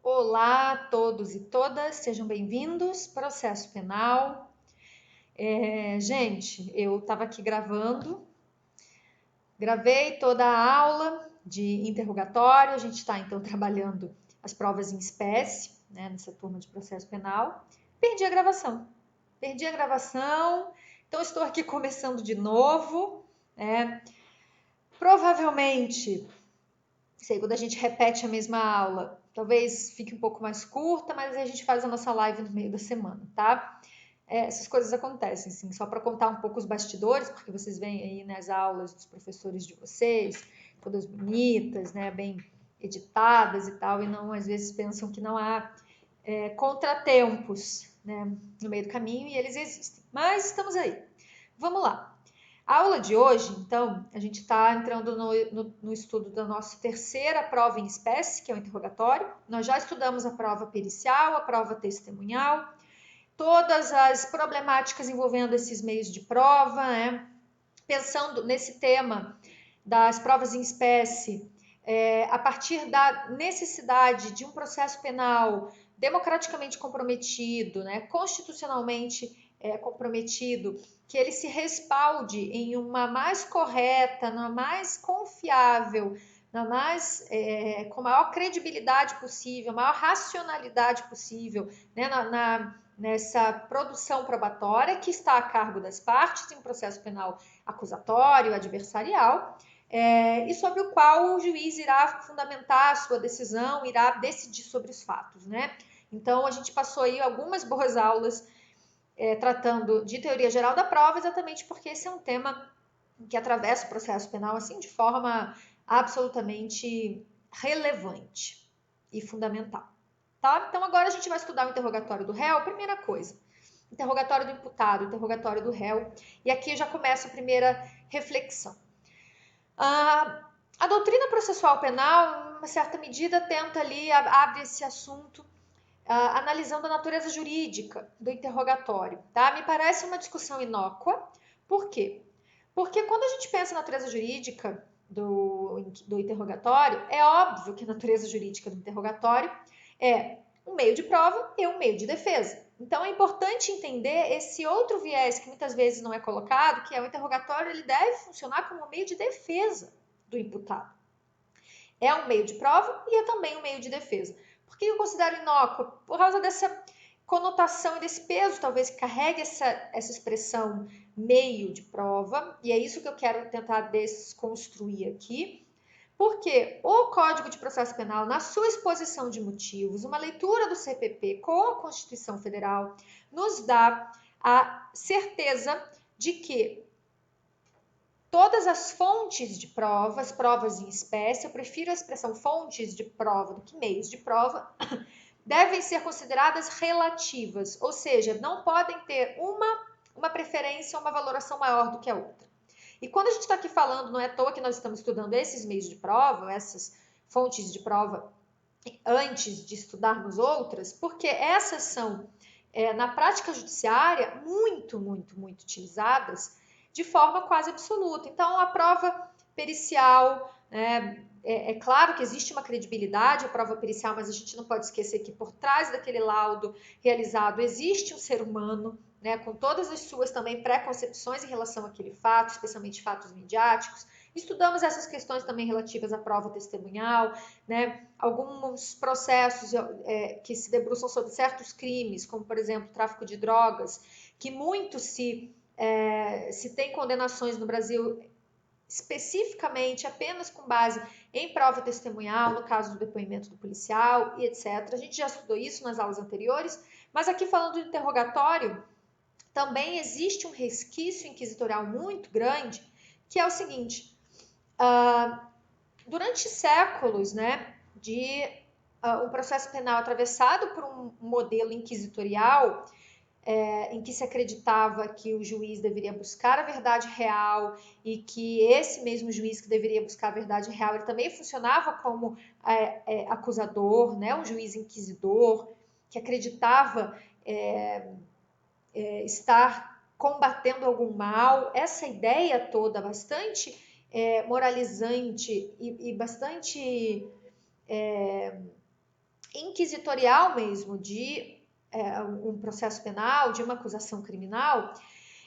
Olá a todos e todas, sejam bem-vindos. Processo penal. Gente, eu estava aqui gravei toda a aula de interrogatório. A gente está então trabalhando as provas em espécie, né, nessa turma de processo penal. Perdi a gravação, então estou aqui começando de novo. Provavelmente, sei, quando a gente repete a mesma aula, talvez fique um pouco mais curta, mas a gente faz a nossa live no meio da semana, tá? Essas coisas acontecem, assim, só para contar um pouco os bastidores, porque vocês veem aí nas aulas dos professores de vocês, todas bonitas, né, bem editadas e tal, e não, às vezes, pensam que não há contratempos, né, no meio do caminho, e eles existem. Mas estamos aí. Vamos lá. A aula de hoje, então, a gente está entrando no estudo da nossa terceira prova em espécie, que é o interrogatório. Nós já estudamos a prova pericial, a prova testemunhal, todas as problemáticas envolvendo esses meios de prova, né? Pensando nesse tema das provas em espécie, a partir da necessidade de um processo penal democraticamente comprometido, né, constitucionalmente comprometido, que ele se respalde em uma mais correta, na mais confiável, com a maior credibilidade possível, maior racionalidade possível, né, nessa produção probatória que está a cargo das partes em um processo penal acusatório, adversarial, e sobre o qual o juiz irá fundamentar a sua decisão, irá decidir sobre os fatos, né? Então, a gente passou aí algumas boas aulas tratando de teoria geral da prova, exatamente porque esse é um tema que atravessa o processo penal assim de forma absolutamente relevante e fundamental. Tá? Então, agora a gente vai estudar o interrogatório do réu. Primeira coisa, interrogatório do imputado, interrogatório do réu. E aqui já começa a primeira reflexão. A doutrina processual penal, em uma certa medida, tenta ali, abre esse assunto, analisando a natureza jurídica do interrogatório. Tá? Me parece uma discussão inócua. Por quê? Porque quando a gente pensa na natureza jurídica do interrogatório, é óbvio que a natureza jurídica do interrogatório é um meio de prova e um meio de defesa. Então é importante entender esse outro viés que muitas vezes não é colocado, que é o interrogatório, ele deve funcionar como um meio de defesa do imputado. É um meio de prova e é também um meio de defesa. Por que eu considero inócuo? Por causa dessa conotação e desse peso, talvez, que carregue essa expressão meio de prova, e é isso que eu quero tentar desconstruir aqui, porque o Código de Processo Penal, na sua exposição de motivos, uma leitura do CPP com a Constituição Federal, nos dá a certeza de que todas as fontes de provas, provas em espécie, eu prefiro a expressão fontes de prova do que meios de prova, devem ser consideradas relativas, ou seja, não podem ter uma preferência ou uma valoração maior do que a outra. E quando a gente está aqui falando, não é à toa que nós estamos estudando esses meios de prova, essas fontes de prova, antes de estudarmos outras, porque essas são, na prática judiciária, muito, muito, muito utilizadas de forma quase absoluta. Então, a prova pericial, né, é claro que existe uma credibilidade à prova pericial, mas a gente não pode esquecer que por trás daquele laudo realizado existe um ser humano, né, com todas as suas também preconcepções em relação àquele fato, especialmente fatos midiáticos. Estudamos essas questões também relativas à prova testemunhal, né, alguns processos que se debruçam sobre certos crimes, como por exemplo tráfico de drogas, que muito se tem condenações no Brasil especificamente apenas com base em prova testemunhal, no caso do depoimento do policial e etc. A gente já estudou isso nas aulas anteriores, mas aqui falando do interrogatório, também existe um resquício inquisitorial muito grande, que é o seguinte, durante séculos, né, de um processo penal atravessado por um modelo inquisitorial, em que se acreditava que o juiz deveria buscar a verdade real e que esse mesmo juiz que deveria buscar a verdade real, ele também funcionava como acusador, né, um juiz inquisidor, que acreditava estar combatendo algum mal. Essa ideia toda bastante moralizante e bastante inquisitorial mesmo de um processo penal, de uma acusação criminal,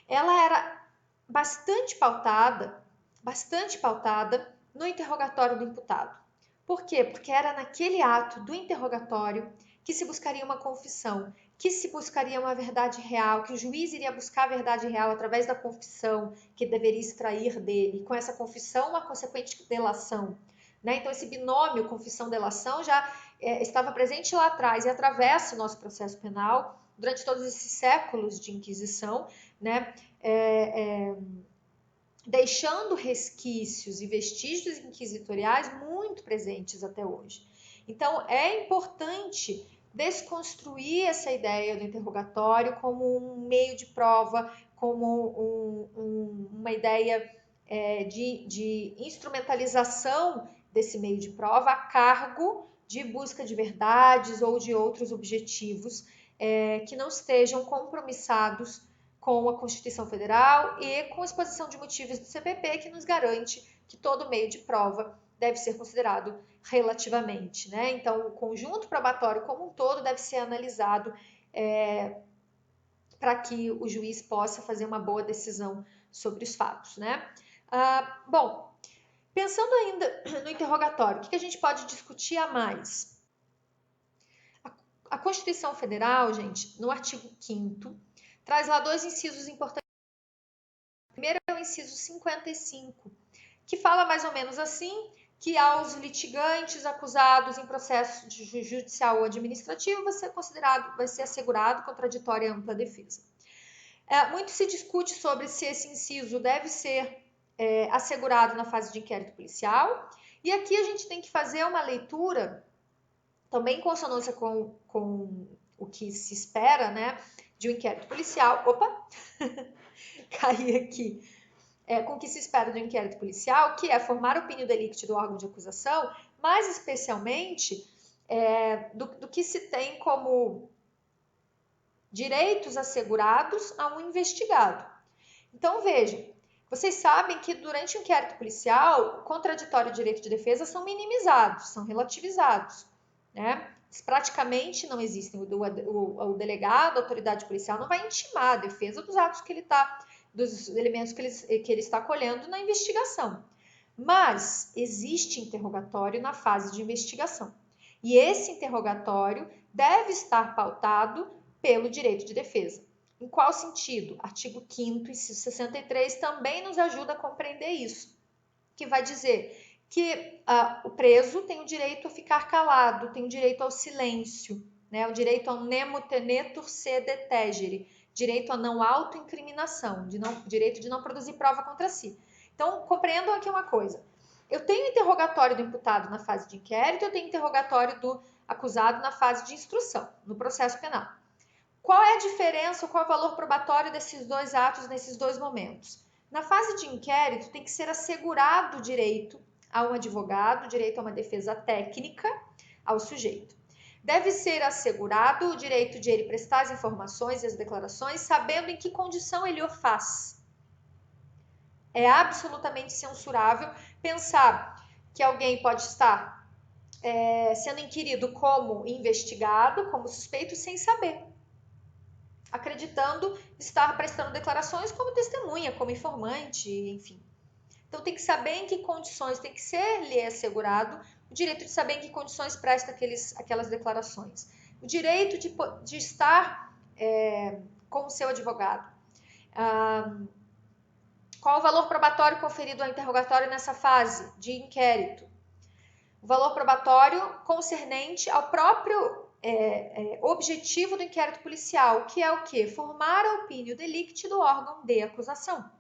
ela era bastante pautada no interrogatório do imputado. Por quê? Porque era naquele ato do interrogatório que se buscaria uma confissão, que se buscaria uma verdade real, que o juiz iria buscar a verdade real através da confissão que deveria extrair dele, com essa confissão uma consequente delação. Né? Então esse binômio confissão-delação já estava presente lá atrás e atravessa o nosso processo penal durante todos esses séculos de Inquisição, né? Deixando resquícios e vestígios inquisitoriais muito presentes até hoje. Então, é importante desconstruir essa ideia do interrogatório como um meio de prova, como uma ideia de instrumentalização desse meio de prova a cargo de busca de verdades ou de outros objetivos que não estejam compromissados com a Constituição Federal e com a exposição de motivos do CPP, que nos garante que todo meio de prova deve ser considerado relativamente, né? Então, o conjunto probatório como um todo deve ser analisado para que o juiz possa fazer uma boa decisão sobre os fatos, né? Bom, pensando ainda no interrogatório, o que a gente pode discutir a mais? A Constituição Federal, gente, no artigo 5º, traz lá dois incisos importantes. O primeiro é o inciso 55, que fala mais ou menos assim, que aos litigantes acusados em processo judicial ou administrativo vai ser assegurado contraditória e ampla defesa. Muito se discute sobre se esse inciso deve ser assegurado na fase de inquérito policial, e aqui a gente tem que fazer uma leitura também em consonância com o que se espera, né, de um inquérito policial. Opa! Caí aqui. Com o que se espera do inquérito policial, que é formar opinião delicti do órgão de acusação, mais especialmente do que se tem como direitos assegurados a um investigado. Então, vejam, vocês sabem que durante o inquérito policial, o contraditório e o direito de defesa são minimizados, são relativizados, né? Praticamente não existem. O delegado, a autoridade policial não vai intimar a defesa dos atos que ele está, dos elementos que ele está colhendo na investigação. Mas existe interrogatório na fase de investigação. E esse interrogatório deve estar pautado pelo direito de defesa. Em qual sentido? Artigo 5º, inciso 63, também nos ajuda a compreender isso, que vai dizer que o preso tem o direito a ficar calado, tem o direito ao silêncio, né? O direito ao nemo tenetur sede tegere, direito a não autoincriminação, direito de não produzir prova contra si. Então, compreendam aqui uma coisa. Eu tenho interrogatório do imputado na fase de inquérito, eu tenho interrogatório do acusado na fase de instrução, no processo penal. Qual é a diferença, qual é o valor probatório desses dois atos nesses dois momentos? Na fase de inquérito, tem que ser assegurado o direito a um advogado, direito a uma defesa técnica ao sujeito. Deve ser assegurado o direito de ele prestar as informações e as declarações, sabendo em que condição ele o faz. É absolutamente censurável pensar que alguém pode estar sendo inquirido como investigado, como suspeito, sem saber, acreditando estar prestando declarações como testemunha, como informante, enfim. Então, tem que saber em que condições, tem que ser-lhe assegurado o direito de saber em que condições presta aquelas declarações. O direito de estar com o seu advogado. Qual o valor probatório conferido ao interrogatório nessa fase de inquérito? O valor probatório concernente ao próprio objetivo do inquérito policial, que é o quê? Formar a opinião delicti do órgão de acusação.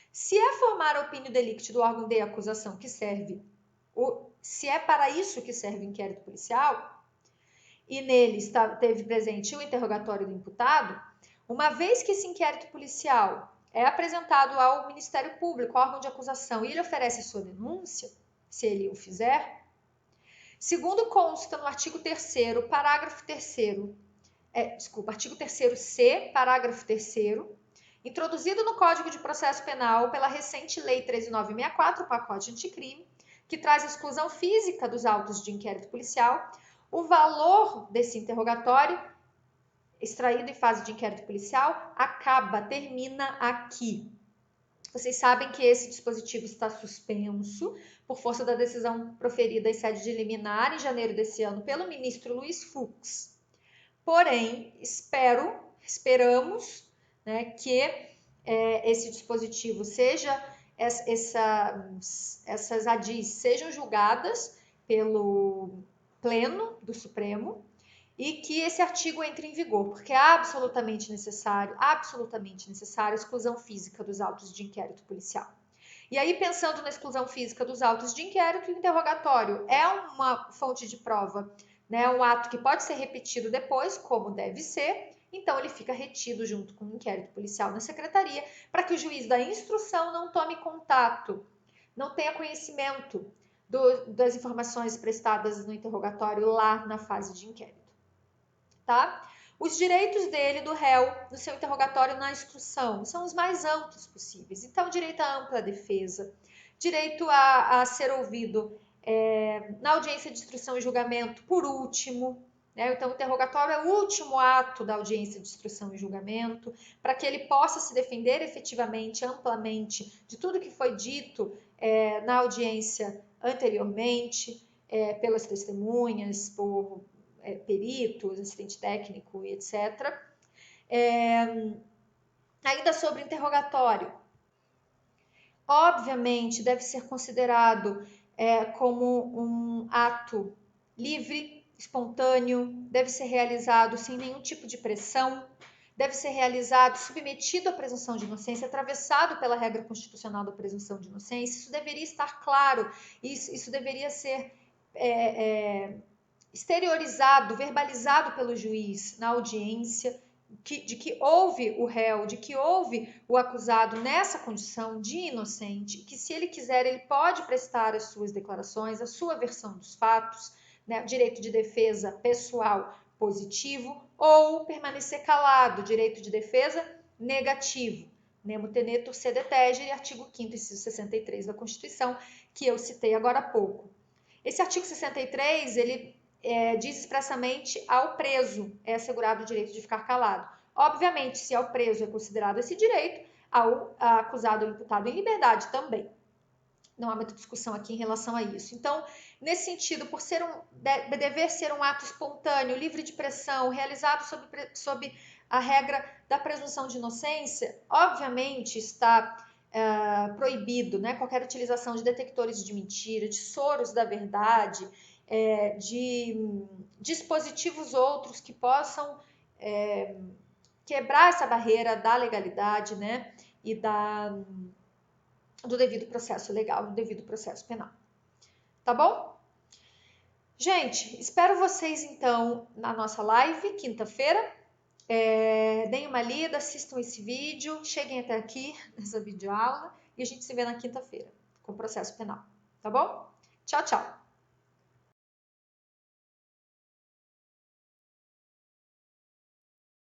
Se é formar a opinião delicti do órgão de acusação que serve, se é para isso que serve o inquérito policial, e nele teve presente o interrogatório do imputado, uma vez que esse inquérito policial é apresentado ao Ministério Público, ao órgão de acusação, e ele oferece a sua denúncia, se ele o fizer, segundo consta no artigo 3º, parágrafo 3º, artigo 3º-C, parágrafo 3º, introduzido no Código de Processo Penal pela recente Lei 13.964, o pacote anticrime, que traz a exclusão física dos autos de inquérito policial, o valor desse interrogatório, extraído em fase de inquérito policial, termina aqui. Vocês sabem que esse dispositivo está suspenso por força da decisão proferida em sede de liminar em janeiro desse ano pelo ministro Luiz Fux. Porém, esperamos, né, que esse dispositivo essas ADIs sejam julgadas pelo Pleno do Supremo e que esse artigo entre em vigor, porque é absolutamente necessário a exclusão física dos autos de inquérito policial. E aí, pensando na exclusão física dos autos de inquérito, o interrogatório é uma fonte de prova, né, um ato que pode ser repetido depois, como deve ser, então ele fica retido junto com o inquérito policial na secretaria, para que o juiz da instrução não tome contato, não tenha conhecimento das informações prestadas no interrogatório lá na fase de inquérito. Tá? Os direitos dele, do réu, no seu interrogatório na instrução, são os mais amplos possíveis. Então, direito à ampla defesa, direito a ser ouvido na audiência de instrução e julgamento por último, né? Então, o interrogatório é o último ato da audiência de instrução e julgamento, para que ele possa se defender efetivamente, amplamente, de tudo que foi dito na audiência anteriormente, pelas testemunhas, por peritos, assistente técnico, etc. Ainda sobre interrogatório. Obviamente, deve ser considerado como um ato livre, espontâneo, deve ser realizado sem nenhum tipo de pressão, deve ser realizado submetido à presunção de inocência, atravessado pela regra constitucional da presunção de inocência. Isso deveria estar claro, isso deveria ser exteriorizado, verbalizado pelo juiz na audiência, de que houve o réu, de que houve o acusado nessa condição de inocente, que se ele quiser, ele pode prestar as suas declarações, a sua versão dos fatos, né, direito de defesa pessoal positivo, ou permanecer calado, direito de defesa negativo. Nemo tenetur sede tegere, artigo 5º, inciso 63 da Constituição, que eu citei agora há pouco. Esse artigo 63, ele diz expressamente ao preso é assegurado o direito de ficar calado. Obviamente, se ao preso é considerado esse direito, ao acusado ou imputado em liberdade também. Não há muita discussão aqui em relação a isso. Então, nesse sentido, por dever ser um ato espontâneo, livre de pressão, realizado sob a regra da presunção de inocência, obviamente está proibido, né, qualquer utilização de detectores de mentira, de soros da verdade, de dispositivos outros que possam quebrar essa barreira da legalidade, né, e do devido processo legal, do devido processo penal. Tá bom? Gente, espero vocês então na nossa live, quinta-feira. Deem uma lida, assistam esse vídeo, cheguem até aqui nessa videoaula e a gente se vê na quinta-feira com o processo penal. Tá bom? Tchau, tchau!